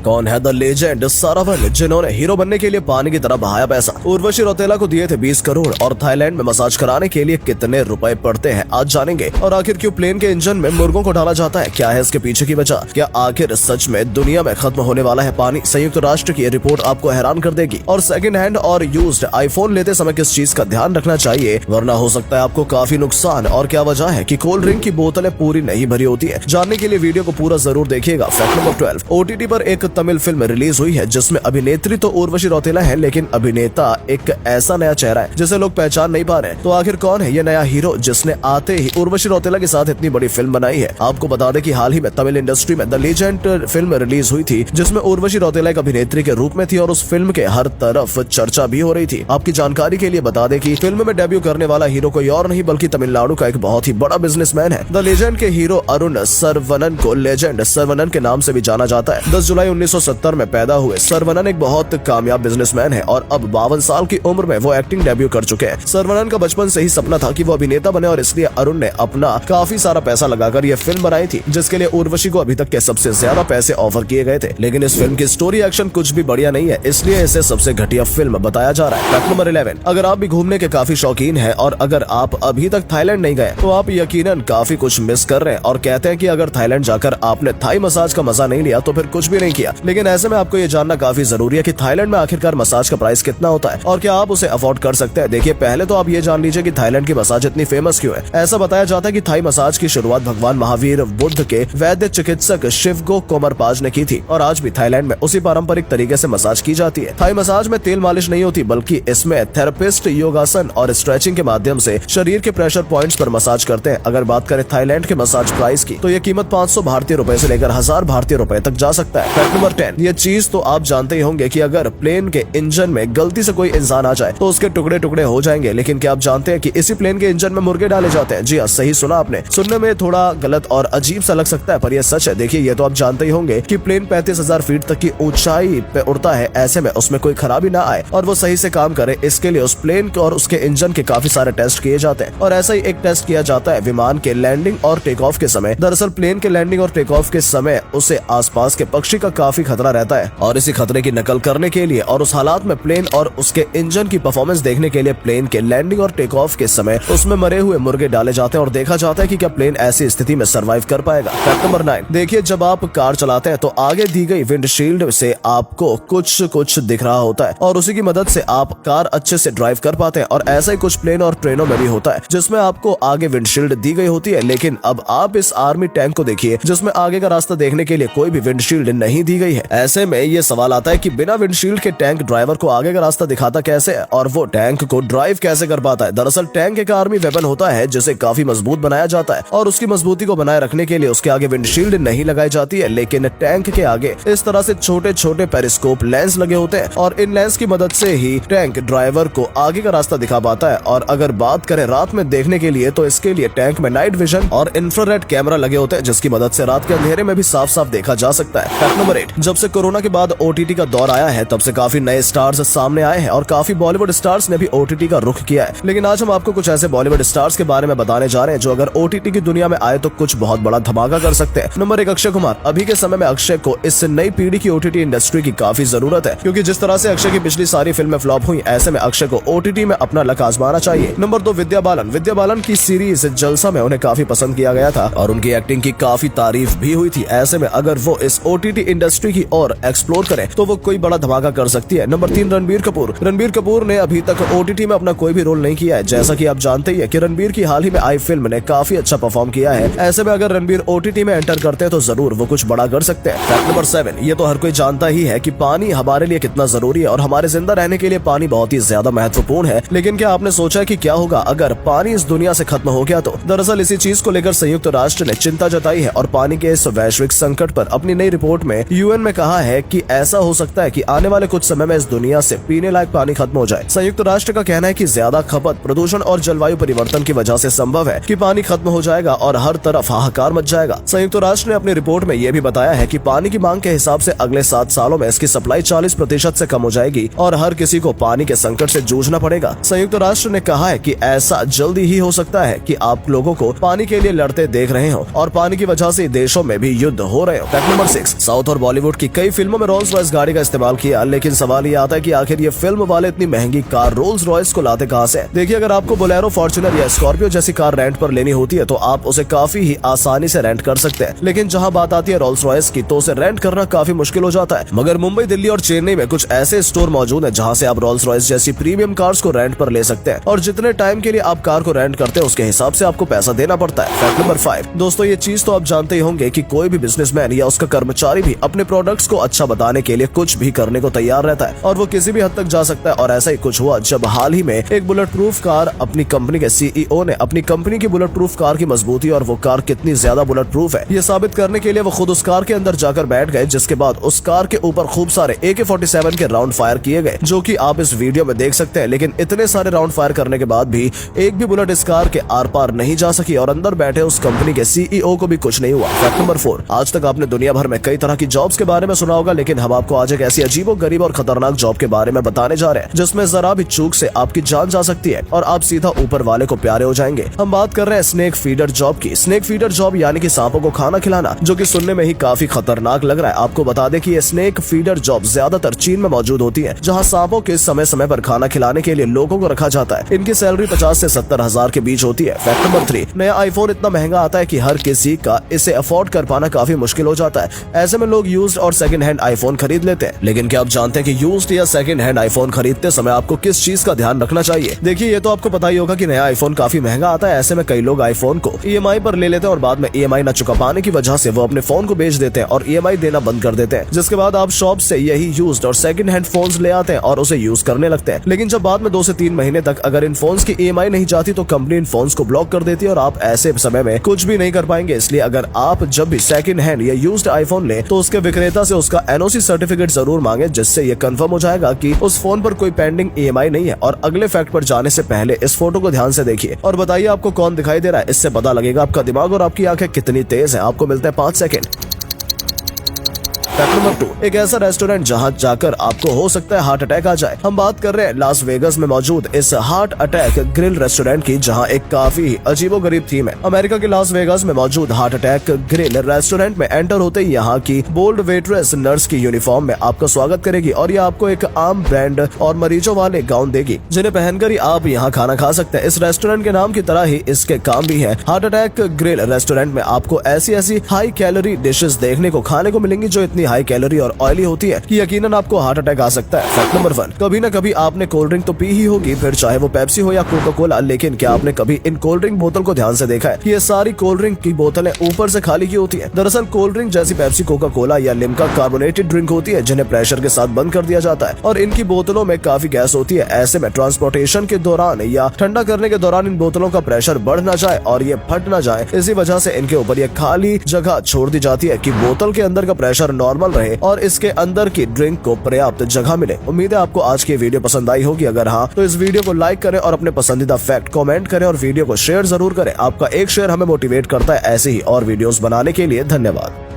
कौन है the legend सारावन, जिन्होंने हीरो बनने के लिए पानी की तरह बहाया पैसा। उर्वशी रौतेला को दिए थे 20 करोड़ और थाईलैंड में मसाज कराने के लिए कितने रुपए पड़ते हैं आज जानेंगे। और आखिर क्यों प्लेन के इंजन में मुर्गों को डाला जाता है, क्या है इसके पीछे की वजह, क्या आखिर सच में दुनिया में खत्म होने वाला है पानी। संयुक्त राष्ट्र की रिपोर्ट आपको हैरान कर देगी। और सेकंड हैंड और यूज्ड आईफोन लेते समय किस चीज का ध्यान रखना चाहिए, वरना हो सकता है आपको काफी नुकसान। और क्या वजह है कि कोल्ड ड्रिंक की बोतलें पूरी नहीं भरी होती है, जानने के लिए वीडियो को पूरा जरूर देखिएगा। फैक्ट नंबर 12, ओटीटी पर एक तमिल फिल्म रिलीज हुई है जिसमें अभिनेत्री तो उर्वशी रौतेला है, लेकिन अभिनेता एक ऐसा नया चेहरा है जिसे लोग पहचान नहीं पा रहे। तो आखिर कौन है ये नया हीरो जिसने आते ही उर्वशी रौतेला के साथ इतनी बड़ी फिल्म बनाई है। आपको बता दें कि हाल ही में तमिल इंडस्ट्री में द लेजेंड फिल्म रिलीज हुई थी जिसमें उर्वशी रौतेला एक अभिनेत्री के रूप में थी और उस फिल्म के हर तरफ चर्चा भी हो रही थी। आपकी जानकारी के लिए बता दें कि फिल्म में डेब्यू करने वाला हीरो कोई और नहीं बल्कि तमिलनाडु का एक बहुत ही बड़ा बिजनेसमैन है। द लेजेंड के हीरो अरुण सरवनन को लेजेंड सरवनन के नाम से भी जाना जाता है। 10 जुलाई 1970 में पैदा हुए सरवनन एक बहुत कामयाब बिजनेसमैन है और अब 52 साल की उम्र में वो एक्टिंग डेब्यू कर चुके हैं। सरवनन का बचपन से ही सपना था कि वो अभिनेता बने और इसलिए अरुण ने अपना काफी सारा पैसा लगाकर ये फिल्म बनाई थी, जिसके लिए उर्वशी को अभी तक के सबसे ज्यादा पैसे ऑफर किए गए थे। लेकिन इस फिल्म की स्टोरी एक्शन कुछ भी बढ़िया नहीं है, इसलिए इसे सबसे घटिया फिल्म बताया जा रहा है। फैक्ट नंबर 11, अगर आप भी घूमने के काफी शौकीन हैं और अगर आप अभी तक थाईलैंड नहीं गए तो आप यकीनन काफी कुछ मिस कर रहे हैं। और कहते हैं कि अगर थाईलैंड जाकर आपने थाई मसाज का मजा नहीं लिया तो फिर कुछ भी नहीं किया। लेकिन ऐसे में आपको ये जानना काफी जरूरी है कि थाईलैंड में आखिरकार मसाज का प्राइस कितना होता है और क्या आप उसे अफोर्ड कर सकते हैं। देखिए, पहले तो आप ये जान लीजिए कि थाईलैंड की मसाज इतनी फेमस क्यों है। ऐसा बताया जाता है कि थाई मसाज की शुरुआत भगवान महावीर बुद्ध के वैद्य चिकित्सक शिवगो कोमरपाज ने की थी और आज भी थाईलैंड में उसी पारंपरिक तरीके से मसाज की जाती है। थाई मसाज में तेल मालिश नहीं होती बल्कि इसमें थेरेपिस्ट योगासन और स्ट्रेचिंग के माध्यम से शरीर के प्रेशर पॉइंट्स पर मसाज करते हैं। अगर बात करें थाईलैंड के मसाज प्राइस की तो ये कीमत 500 भारतीय रुपए से लेकर 1000 भारतीय रुपए तक जा सकता है। फैक्ट नंबर 10, ये चीज तो आप जानते ही होंगे कि अगर प्लेन के इंजन में गलती से कोई इंसान आ जाए तो उसके टुकड़े टुकड़े हो जाएंगे। लेकिन क्या आप जानते हैं कि इसी प्लेन के इंजन में मुर्गे डाले जाते हैं। जी हाँ, सही सुना आपने। सुनने में थोड़ा गलत और अजीब सा लग सकता है पर यह सच है। देखिए, ये तो आप जानते ही होंगे कि प्लेन 35,000 फीट तक की ऊंचाई पे उड़ता है। ऐसे में उसमें कोई खराबी ना आए और वो सही से काम करे, इसके लिए उस प्लेन और उसके इंजन के काफी सारे टेस्ट किए जाते हैं। और ऐसा ही एक टेस्ट किया जाता है विमान के लैंडिंग और टेक ऑफ के समय। दरअसल प्लेन के लैंडिंग और टेक ऑफ के समय उसे आसपास के पक्षी का काफी खतरा रहता है और इसी खतरे की नकल करने के लिए और उस हालात में प्लेन और उसके इंजन की परफॉर्मेंस देखने के लिए प्लेन के लैंडिंग और टेक ऑफ के समय उसमें मरे हुए मुर्गे डाले जाते हैं और देखा जाता है कि क्या प्लेन ऐसी स्थिति में सर्वाइव कर पाएगा। फैक्ट नंबर 9, देखिए, जब आप कार चलाते हैं तो आगे दी गई विंडशील्ड से आपको कुछ दिख रहा होता है और उसी की मदद से आप कार अच्छे से ड्राइव कर पाते हैं। और ऐसा ही कुछ प्लेन और ट्रेनों में भी होता है जिसमें आपको आगे विंडशील्ड दी गई होती है। लेकिन अब आप इस आर्मी टैंक को देखिए जिसमें आगे का रास्ता देखने के लिए कोई भी विंडशील्ड नहीं दी गई है। ऐसे में ये सवाल आता है कि बिना विंडशील्ड के टैंक ड्राइवर को आगे का रास्ता दिखाता कैसे है और वो टैंक को ड्राइव कैसे कर पाता है। दरअसल टैंक एक आर्मी वेपन होता है जिसे काफी मजबूत बनाया जाता है और उसकी मजबूती को बनाए रखने के लिए उसके आगे विंडशील्ड नहीं लगाई जाती है। लेकिन टैंक के आगे इस तरह से छोटे छोटे पेरिस्कोप लेंस लगे होते हैं और इन लेंस की मदद से ही टैंक ड्राइवर को आगे का रास्ता दिखा पाता है। और अगर बात करें रात में देखने के लिए तो इसके लिए टैंक में नाइट विजन और इंफ्रारेड कैमरा लगे होते हैं जिसकी मदद से रात के अंधेरे में भी साफ साफ देखा जा सकता है। फैक्ट नंबर 8, जब से कोरोना के बाद ओटीटी का दौर आया है तब से काफी नए स्टार्स सामने आए हैं और काफी बॉलीवुड स्टार्स ने भी ओटीटी का रुख किया है। लेकिन आज हम आपको कुछ ऐसे बॉलीवुड स्टार्स के बारे में बताने जा रहे हैं जो अगर ओटीटी की दुनिया में आए तो कुछ बहुत बड़ा धमाका कर सकते हैं। नंबर 1, अक्षय कुमार। अभी के समय में अक्षय को इस नई पीढ़ी की ओटीटी इंडस्ट्री की काफी जरूरत है क्योंकि जिस तरह से अक्षय की पिछली सारी फिल्में फ्लॉप हुई, ऐसे में अक्षय को ओटीटी में अपना लक आजमाना चाहिए। नंबर 2, विद्या बालन। विद्या बालन की सीरीज जलसा में उन्हें काफी पसंद किया गया था और उनकी एक्टिंग की काफी तारीफ भी हुई थी। ऐसे में अगर वो इस ओटीटी इंडस्ट्री की और एक्सप्लोर करें तो वो कोई बड़ा धमाका कर सकती है। नंबर 3, रणबीर कपूर। रणबीर कपूर ने अभी तक ओटीटी में अपना कोई भी रोल नहीं किया है। जैसा कि आप जानते ही है कि रणबीर की हाल ही में आई फिल्म ने काफी अच्छा परफॉर्म किया है। ऐसे में अगर रणबीर ओटीटी में एंटर करते हैं तो जरूर वो कुछ बड़ा कर सकते हैं। फैक्ट नंबर 7, ये तो हर कोई जानता ही है कि पानी हमारे लिए कितना जरूरी है और हमारे जिंदा रहने के लिए पानी बहुत ही ज्यादा महत्वपूर्ण है। लेकिन क्या आपने सोचा कि क्या होगा अगर पानी इस दुनिया से खत्म हो गया तो? दरअसल इसी चीज को लेकर संयुक्त राष्ट्र ने चिंता जताई है और पानी के इस वैश्विक संकट पर अपनी नई रिपोर्ट में यूएन में कहा है कि ऐसा हो सकता है कि आने वाले कुछ समय में इस दुनिया से पीने लायक पानी खत्म हो जाए। संयुक्त राष्ट्र का कहना है कि ज्यादा खपत, प्रदूषण और जलवायु परिवर्तन की वजह से संभव है कि पानी खत्म हो जाएगा और हर तरफ हाहाकार मच जाएगा। संयुक्त राष्ट्र ने अपनी रिपोर्ट में यह भी बताया है कि पानी की मांग के हिसाब से अगले 7 सालों में इसकी सप्लाई 40% से कम हो जाएगी और हर किसी को पानी के संकट से जूझना पड़ेगा। संयुक्त राष्ट्र ने कहा है कि ऐसा जल्दी ही हो सकता है कि आप लोगों को पानी के लिए लड़ते देख रहे हो और पानी की वजह से देशों में भी युद्ध हो रहे हो। फैक्ट नंबर 6, साउथ और बॉलीवुड बॉलीवुड की कई फिल्मों में रोल्स रॉयस गाड़ी का इस्तेमाल किया, लेकिन सवाल ये आता है कि आखिर ये फिल्म वाले इतनी महंगी कार रोल्स रॉयस को लाते कहां से? देखिए, अगर आपको बोलेरो, फॉर्च्यूनर या स्कॉर्पियो जैसी कार रेंट पर लेनी होती है तो आप उसे काफी ही आसानी से रेंट कर सकते हैं, लेकिन जहां बात आती है रोल्स रॉयस की तो उसे रेंट करना काफी मुश्किल हो जाता है। मगर मुंबई, दिल्ली और चेन्नई में कुछ ऐसे स्टोर मौजूद है जहां से आप रोल्स रॉयस जैसी प्रीमियम कार्स को रेंट पर ले सकते हैं, और जितने टाइम के लिए आप कार को रेंट करते हैं उसके हिसाब से आपको पैसा देना पड़ता है। फैक्ट नंबर 5, दोस्तों ये चीज तो आप जानते ही होंगे कि कोई भी बिजनेसमैन या उसका कर्मचारी भी अपने प्रोडक्ट्स को अच्छा बताने के लिए कुछ भी करने को तैयार रहता है, और वो किसी भी हद तक जा सकता है। और ऐसा ही कुछ हुआ जब हाल ही में एक बुलेट प्रूफ कार अपनी कंपनी के सीईओ ने अपनी कंपनी की बुलेट प्रूफ कार की मजबूती और वो कार कितनी ज्यादा बुलेट प्रूफ है ये साबित करने के लिए वो खुद उस कार के अंदर जाकर बैठ गए, जिसके बाद उस कार के ऊपर खूब सारे AK-47 के राउंड फायर किए गए, जो कि आप इस वीडियो में देख सकते हैं। लेकिन इतने सारे राउंड फायर करने के बाद भी एक भी बुलेट इस कार के आर पार नहीं जा सकी और अंदर बैठे उस कंपनी के सीईओ को भी कुछ नहीं हुआ। फैक्ट नंबर 4, आज तक आपने दुनिया भर में कई तरह की जॉब्स के बारे में सुना होगा, लेकिन हम आपको आज एक ऐसी अजीबोगरीब और खतरनाक जॉब के बारे में बताने जा रहे हैं जिसमें जरा भी चूक से आपकी जान जा सकती है और आप सीधा ऊपर वाले को प्यारे हो जाएंगे। हम बात कर रहे हैं स्नेक फीडर जॉब की। स्नेक फीडर जॉब यानी कि सांपों को खाना खिलाना, जो कि सुनने में ही काफी खतरनाक लग रहा है। आपको बता दें कि ये स्नेक फीडर जॉब ज्यादातर चीन में मौजूद होती है, जहां सांपों के समय समय पर खाना खिलाने के लिए लोगों को रखा जाता है। इनकी सैलरी 50 से 70 हजार के बीच होती है। फैक्ट नंबर 3, नया आईफोन इतना महंगा आता है कि हर किसी का इसे अफोर्ड कर पाना काफी मुश्किल हो जाता है। ऐसे में लोग यूज्ड और सेकंड हैंड आईफोन खरीद लेते हैं। लेकिन क्या आप जानते हैं कि यूज्ड या सेकंड हैंड आईफोन खरीदते समय आपको किस चीज का ध्यान रखना चाहिए? देखिए, ये तो आपको पता ही होगा कि नया आईफोन काफी महंगा आता है। ऐसे में कई लोग आईफोन को EMI पर ले लेते हैं और बाद में EMI न चुका पाने की वजह से वो अपने फोन को बेच देते हैं और EMI देना बंद कर देते हैं, जिसके बाद आप शॉप से यही यूज्ड और सेकंड हैंड फोन्स ले आते हैं और उसे यूज करने लगते हैं। लेकिन जब बाद में 2 से 3 महीने तक अगर इन फोन्स की EMI नहीं जाती तो कंपनी इन फोन्स को ब्लॉक कर देती है और आप ऐसे समय में कुछ भी नहीं कर पाएंगे। इसलिए अगर आप जब भी सेकंड हैंड या यूज्ड आईफोन ले तो उसके विक्रेता से उसका NOC सर्टिफिकेट जरूर मांगे, जिससे ये कंफर्म हो जाएगा कि उस फोन पर कोई पेंडिंग EMI नहीं है। और अगले फैक्ट पर जाने से पहले इस फोटो को ध्यान से देखिए और बताइए आपको कौन दिखाई दे रहा है। इससे पता लगेगा आपका दिमाग और आपकी आंखें कितनी तेज हैं। आपको मिलते हैं 5 सेकंड। फैक्ट नंबर 2, एक ऐसा रेस्टोरेंट जहां जाकर आपको हो सकता है हार्ट अटैक आ जाए। हम बात कर रहे हैं लास वेगस में मौजूद इस हार्ट अटैक ग्रिल रेस्टोरेंट की, जहां एक काफी अजीबोगरीब थीम है। अमेरिका के लास वेगस में मौजूद हार्ट अटैक ग्रिल रेस्टोरेंट में एंटर होते ही यहाँ की बोल्ड वेट्रेस नर्स की यूनिफॉर्म में आपका स्वागत करेगी और ये आपको एक आम ब्रांड और मरीजों वाले गाउन देगी, जिन्हें पहनकर ही आप यहाँ खाना खा सकते हैं। इस रेस्टोरेंट के नाम की तरह ही इसके काम भी है। हार्ट अटैक ग्रिल रेस्टोरेंट में आपको ऐसी हाई कैलोरी डिशेस देखने को खाने को मिलेंगी जो इतनी हाई कैलोरी और ऑयली होती है कि यकीनन आपको हार्ट अटैक आ सकता है। फैक्ट नंबर 1, कभी न कभी आपने कोल्ड ड्रिंक तो पी ही होगी, फिर चाहे वो पेप्सी हो या कोका कोला, लेकिन क्या आपने कभी इन कोल्ड ड्रिंक बोतल को ध्यान से देखा है कि ये सारी कोल्ड ड्रिंक की बोतलें ऊपर से खाली की होती है? दरअसल कोल्ड ड्रिंक जैसी पेप्सी, कोका कोला या लिम्का कार्बोनेटेड ड्रिंक होती है जिन्हें प्रेशर के साथ बंद कर दिया जाता है और इनकी बोतलों में काफी गैस होती है। ऐसे में ट्रांसपोर्टेशन के दौरान या ठंडा करने के दौरान इन बोतलों का प्रेशर बढ़ न जाए और ये फट न जाए, इसी वजह से इनके ऊपर ये खाली जगह छोड़ दी जाती है कि बोतल के अंदर का प्रेशर नॉर्मल रहे और इसके अंदर की ड्रिंक को पर्याप्त जगह मिले। उम्मीद है आपको आज की वीडियो पसंद आई होगी। अगर हाँ तो इस वीडियो को लाइक करें और अपने पसंदीदा फैक्ट कमेंट करें और वीडियो को शेयर जरूर करें। आपका एक शेयर हमें मोटिवेट करता है ऐसे ही और वीडियोस बनाने के लिए। धन्यवाद।